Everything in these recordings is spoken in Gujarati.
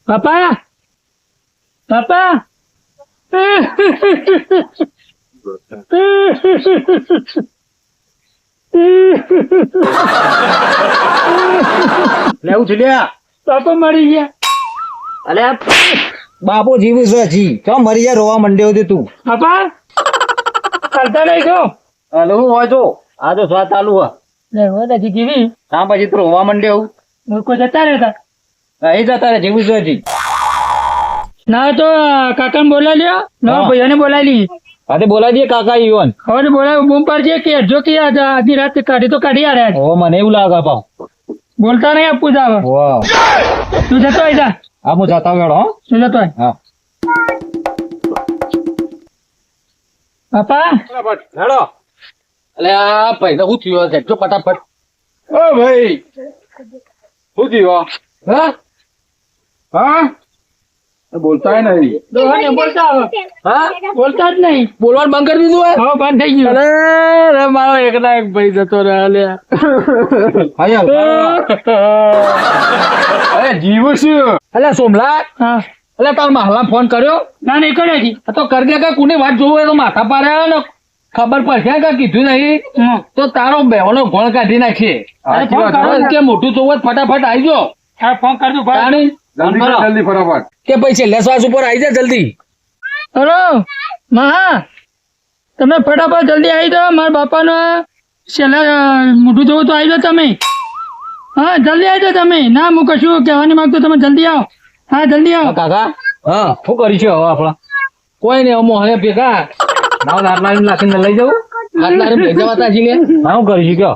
પાપા પાપા લેવું છે લ્યા પાપા મરી ગયા. અલે બાપો જીવ છે જી તો મરી જાય રોવા મંડ્યો છે તું પાપા ચાલતા નહીં છો હાલો હું હોય તો આ તો સ્વાદ ચાલુ હ હજી કેવી તા પછી તું રોવા મંડ્યો લોકો જતા રહેતા અહીં જતા રે જીવ છે જી ના તો કાકાને બોલાવી લ્યો ના હા. ભૈયાને બોલાવી લઈએ. હા તે બોલાવી દે કાકા ઈવન હવે બોલાવ બૂમ પાડજે કે જો કે આધી રાત કાઢી તો કાઢી આ રહ્યા. ઓ મને એવું લાગે પાવ બોલતા નહીં આપવું જ આવે. વાહ તું જતો હોય જા આ હું જતા વેળો હો તું જતો હોય. હા પાપા હેડો અલે આ ભાઈ શું થયું છે જો ફટાફટ ઓ ભાઈ શું થયો હા હા બોલતા નહીં દોહાને બોલતા આવે. હા બોલતા જ નહીં. બોલવાનું બંધ કરી દીધું હવે બંધ થઈ ગયું. અરે મારો એકના એક ભાઈ જતો રહે લે અરે જીવ શું અલે સોમલા હા અલે તાર માહલા ફોન કર્યો ના નહીં કરે હજી. આ તો કરી દે કે કોની વાત જોવું હોય તો માથા પારે ને ખબર પડશે કે કીધું નહીં હમ. તો તારો બેવાનો ગોળ કાઢી નાખીએ સાચી વાત હવે કે મોટું જોવું હોય તો ફટાફટ આવી જાઓ હા ફોન કરજો ભાઈ. તાણી જલ્દી કર, જલ્દી ફટાફટ કે પછી છેલ્લે શ્વાસ ઉપર આવી જાય જલ્દી હલો મહા તમે ફટાફટ જલ્દી આવી જાઓ મારા બાપાનો છેલ્લા મોઢું જોવું તો આવી જાઓ તમે. હા જલ્દી આવી જાઓ તમે. ના હું કશું કહેવા નહીં માંગતો તમે જલ્દી આવો. હા જલ્દી આવો. કાકા હા શું કરીશું હવે આપડા કોઈ ને મોહને ભેગા નાવ નારનારી નાખીને લઈ જવું નારનારી લઈ જવા તાજી લે હા શું કરીશું કયો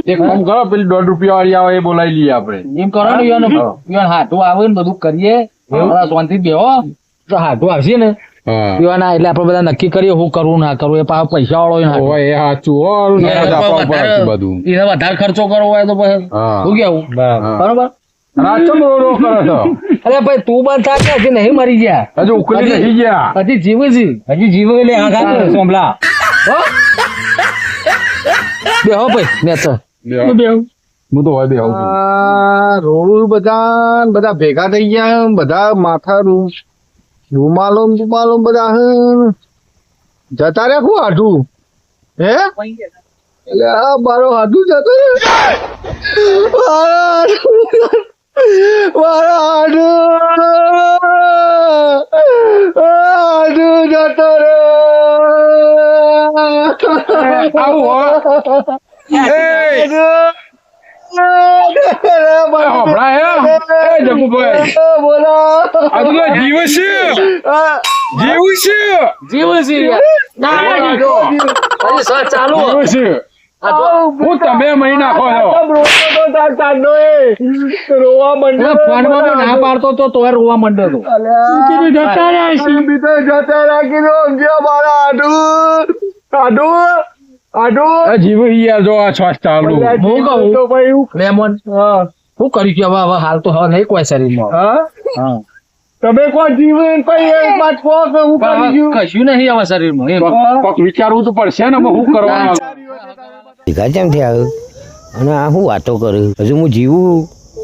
એક કામ કરો પેલી 1.5 રૂપિયા વાળી આવે એ બોલાવી લઈએ આપણે એમ કરો ને ઈવન હાટું આવે ને બધું કરીએ શાંતિ બેહો તો હાટું આવશે ને પીવાના એટલે આપડે બધા નક્કી કરીએ શું કરવું ના કરવું એ પાછો પૈસા વાળો હોય ને ઓય એ સાચું હો નકર આપણા ઉપર હતું બધું એને વધારે ખર્ચો કરવો હોય તો પછી હા. શું કેવું બરોબર આ ચમ રો કરો છો અરે ભાઈ તું બંધ થા કે હજી નહીં મરી ગયા હજુ ઉકલી નહીં ગયા હજી જીવે છે હજી જીવે એટલે આ ખાતે સોમલા હો બેહો ભાઈ ને તો હું બેહું. હું તો હોય બે આવું રોડ બધા ભેગા થઈ ગયા બધા માથા રૂમાલો બધા જતા રે શું હાડું હે એટલે આ મારો હાડું જતો રે મારો હાડું જતો રે તમે મહિના રોવા ફોનમાં ના પાડતો તો તોય રોવા માંડ્યો હતો કીધું જતા રહ્યા છે. જતા રાખી દો મારા આડું જીવ યાર જો આ શ્વાસ ચાલુ હું કહું તો ભાઈ લેમન શું કર્યું કે હવે હાલ તો હવે નહીં કોઈ શરીરમાં હા તમે કોણ જીવન પછી એક વાત કહો કે હું કરી ગયું કશું નહીં હવે શરીરમાં એમ કોક વિચારવું તો પડશે ને શું કરવાનું ભેગા કેમ થયા અને આ હું વાતો કરું હજુ હું જીવું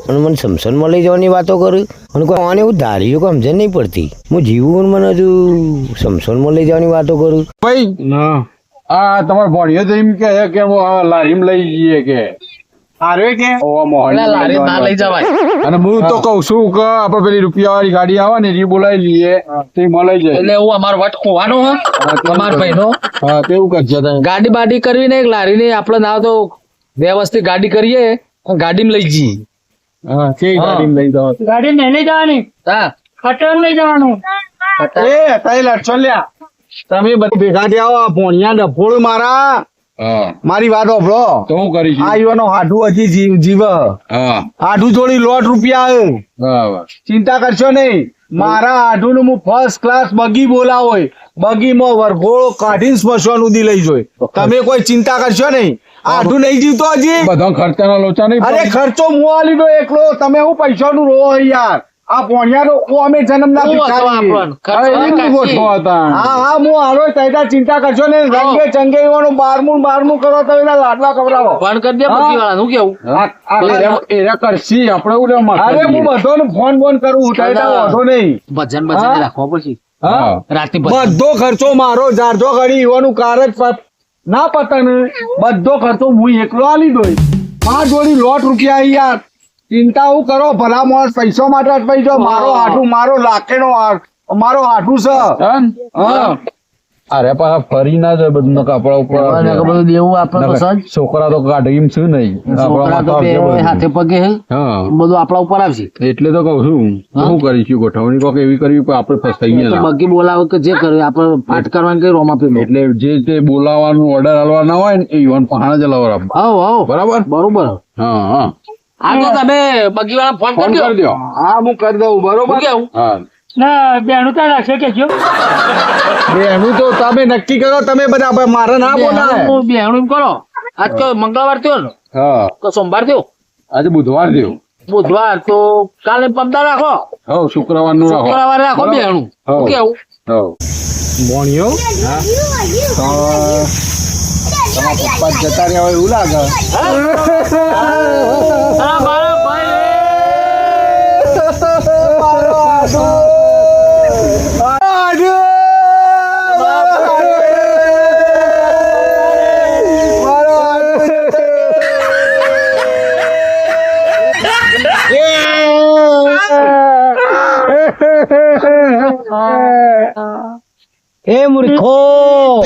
અને મને સમસનમાં લઈ જવાની વાતો કરું અને કોઈ આને એવું ધાર્યું કે સમજણ નહીં પડતી હું જીવું અને મને હજુ સમસનમાં લઈ જવાની વાતો કરું ભાઈ આ તમારો ભણ્યો તો એમ કે હું લારીમ લઈ જઈએ કે અરે કે લારી ના લઈ જવાય અને હું તો કઉ છું કે આપડે પેલી રૂપિયા વાળી ગાડી આવે ને એ બોલાવી લઈએ તે મળી જાય એટલે હું અમારો વટ ખોવાનો હો અમારા ભાઈનો હા તેવું કરજો તમે ગાડી બાડી કરવી ને લારી ને આપડે ના તો વ્યવસ્થિત ગાડી કરીએ ગાડીમાં લઈ જઈએ હા તે ગાડી લઈ જાઓ ગાડી નહીં લઈ જવાની હા ખટર લઈ જવાનું. એ તઈ લડશો લ્યા તમે બધી ભેગા થયા આવો ભોણિયા ડફોળ મારા મારી વાત ઓભળો તો હું કરીશું આ યુવાનો હાડું હજી જીવ હા હાડું જોડી લોટ રૂપિયા આવે બરાબર ચિંતા કરશો નહીં મારા હાડું નું ફર્સ્ટ ક્લાસ બગી બોલાવો બગીમાં વરઘોડો કાઢીને સ્મશાન સુધી લઈ જોઈ તમે કોઈ ચિંતા કરશો નહીં આઢું નહીં જીવતો હજી બધા ખર્ચાના લોચા નહીં અરે ખર્ચો હું આ લીધો એકલો તમે હું પૈસા નું રો યાર આ પોણિયા તો અમે જન્મના શું હતો ભિખારી. આપણને? અરે, ખર્ચો એનું કાઢી. ગોઠવો હતા. હા હા હું હાલો તૈયાર ચિંતા કરશો ને રંગે ચંગે એવાનું બારમું કરો તો એના લાડવા ખવડાવો ફોન કરી દે બગી વાળા શું કેવું એરા કરશી આપણે અરે હું બધાને ફોન કરું તૈયાર વાંધો નહીં ભજન હા? રાખવા પડશે હા રાતે ભજન. બધો ખર્ચો મારો જારજો ઘડી ઈવાનું કારણ ના પતા ને બધો ખર્ચો હું એકલો આલી દોય પાંચ જોડી લોટ રૂપિયા યાર ચિંતા હું કરો ભલા માણસ પૈસો માટે અટવાઈ જાઓ મારો હાટું મારો લાખેનો મારો હાટું છે હા અરે પા ફરી ના જાય બધું કપડા અને કે બધું દેવું આપણે તો સજ છોકરા તો કાઢીમ છે નહીં છોકરા તો બે હાથે પગે હે હા બધું આપણા ઉપર આવશે એટલે તો કહું છું શું કરીશું ગોઠવણી કોક એવી કરવી પણ આપણે ફસાઈ તો ગયા બગી બોલાવે કે જે કરે આપણે પાઠ કરવાનું કઈ રોમા પીલો એટલે જે તે બોલાવાનું ઓર્ડર હાલવાના હોય ને એ ઈવન પહાણ જ લાવવા આવો આવો બરાબર બરોબર હા હા આ તો તમે બગી વાળા ફોન ફોન કરી કરી દો હા હું કરી દઉં બરોબર કેવું હા ના બેનું ત્યાં રાખશે કે જો એનું તો તમે નક્કી કરો તમે બધા મારે ના બોલાય બેહણું એમ કરો આજ તો મંગળવાર થયો ને હા તો સોમવાર થયો આજે બુધવાર થયું બુધવાર તો કાલે પમદાર રાખો હવ શુક્રવાર નું રાખો શુક્રવારે રાખો બરાબર. બેહણું હવ. શું કેવું હવ મોણિયો તમારા પપ્પા જતા રહ્યા હોય એવું લાગે આ મારા ભાઈ એ મૂર્ખો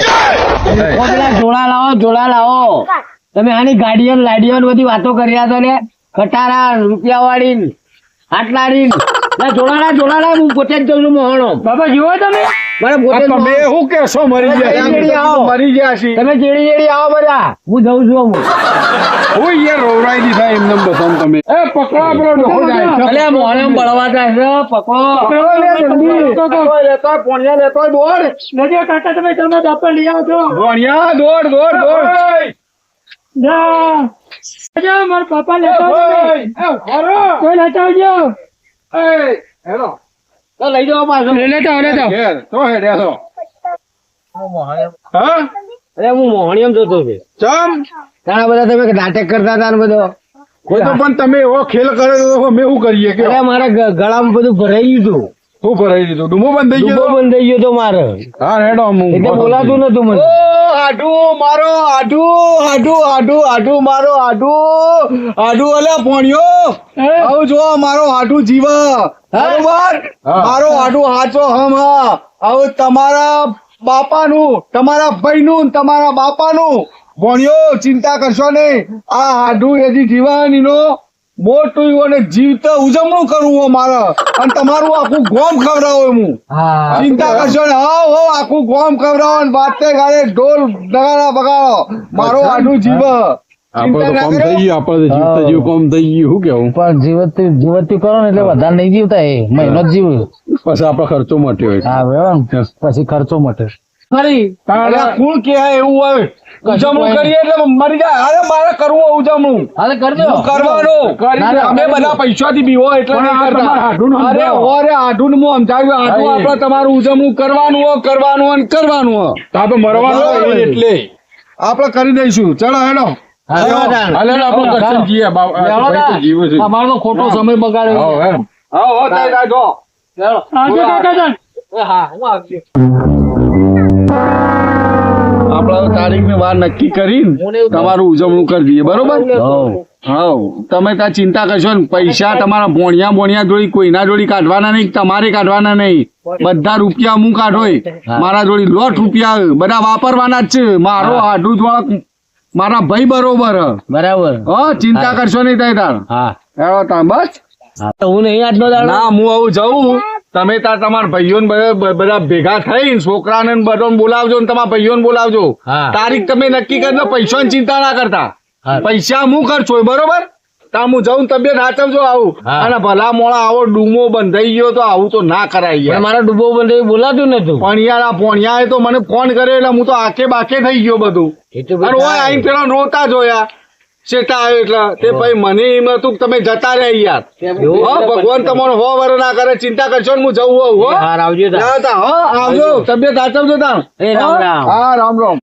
પેલા જોડા લાવો તમે આની ગાડીઓન લાડીઓન બધી વાતો કર્યા તો ને ખટારા રૂપિયા વાળી આટલારી જોડાડા હું પોતે જ જઉં છું મોહણો બાબા જુઓ તમે મારે પોતે જ તમે મોહણો. શું કેશો મરી તમે ગયા મરી ગયા છીએ તમે જેડી આવો બધા હું જઉં છું હું હું યાર રોવરાઈ દીધા એમને બધાને તમે એ પકડો આપણો ડોહો જાય છે. અલે મોહણે બળવા જાય છે પકડો લેતો પોણિયા લેતો દોડ નજર કાકા તમે તમે બાપા લઈ આવો છો પોણિયા દોડ દોડ દોડ જા જા મારા બાપા લેતો કોઈ લેતા આવજો હેલો તો લઈ જાઓ પાછો લેતા આવો ઘેર તો હેડ્યા છો હા અરે હું મોહણીયમ જતો છું ચમ ઘણા બધા તમે નાટક કરતા હતા ને બધો કોઈ તો પણ તમે એવો ખેલ કરે તો અમે શું કરીએ કે અરે મારા ગળામાં બધું ભરાઈ ગયું શું ભરાઈ દીધું ડૂમો બંધ થઈ હતું ગયો બંધ થઈ ગયો તો મારે હા હેડો એટલે બોલાતું નતું મને મારો આડું મારો આડું અલ્યા પોણિયો આવું જો મારો આડું જીવ બરોબર મારો આડું હાચો હમ આવું તમારા બાપાનું તમારા ભાઈનું ને તમારા બાપાનું ભણ્યો ચિંતા કરશો નહીં આ આડું એજી જીવાનીનો મોટું અને જીવતા ઉજવણું કરવું હોય મારે અને તમારું આખું ગોમ ખવડાવો હું હા ચિંતા કરશો ને હો આખું ગોમ ખવડાવો ને વાતે ગાડે ઢોલ ડગાડા બગાડો મારો આડું જીવ આપણે તો કોમ થઈ ગયું આપણે તો જીવતા જીવ કોમ થઈ ગયું શું કેવું પણ જીવતી કરો ને એટલે વધારે નહીં જીવતા એ મહિનો જ જીવ પછી આપડે ખર્ચો મટ્યો હોય હા બરાબર પછી ખર્ચો મટે ખરી કુળ કે એવું આવે ઉજવણું કરીએ એટલે મરી જાય અરે મારે કરવું હોય ઉજવણું હાલે કરજો કરવાનું અમે બધા પૈસાથી બીવો એટલે નહીં કરતા અરે આઢું હું સમજાવ્યું આઢું આપણે તમારું ઉજવણું કરવાનું હોય કરવાનું હોય તો મરવાનું હોય એટલે આપણે કરી દઈશું ચલો હેડો હાલે આપણે કરશું જીએ ભાઈ તો જીવે છે અમારો તો ખોટો સમય બગાડ્યો હા એમ હા તઈ રાખો આવજો કાકા જાન હા હું આવજો આપણે તારીખની વાર નક્કી કરીને તમારું ઉજવણું કરી દઈએ બરોબર હા તમે ત્યાં ચિંતા કરશો ને પૈસા તમારા ભોણિયા જોડી કોઈના જોડી કાઢવાના નહીં તમારે કાઢવાના નહીં બધા રૂપિયા હું કાઢોય મારા જોડી લોટ રૂપિયા બધા વાપરવાના જ છે મારો આઢું જોડે મારા ભાઈ બરોબર બરાબર હા ચિંતા કરશો નહીં તઈ તાર હા હેડો તાર બસ હું નહીં આજનો દાડો ના હું આવું જઉં તમે તાર તમારા ભાઈઓ બધા ભેગા થઈને છોકરાને ને બધાને બોલાવજો ને તમારા ભાઈઓને બોલાવજો હા. તારીખ તમે નક્કી કરી દો પૈસાની ચિંતા ના કરતા હા. પૈસા હું ખર્ચો બરોબર તા હું જઉં તબિયત હાચવજો આવું હા. અને ભલા મોડા આવો ડૂમો બંધાઈ ગયો તો આવું તો ના કરાય પણ યાર મારા ડૂબો બંધ બોલાતું નતું પણ યાર આ પોણિયાએ તો મને ફોન કર્યો એટલે હું તો આંખે બાકે થઈ ગયો બધું એ તો અને ઓય આઈને પેલા રોતા જોયા શેઠા આવ્યો એટલે તે ભાઈ મને એમ હતું કે તમે જતા રહ્યા યાર હો ભગવાન તમારો હો વર ના કરે ચિંતા કરશો ને હું જવું હોઉં હો હાર આવજો તાર. આવજો તબિયત સાચવજો તાર એ રામ રામ. હા રામ રામ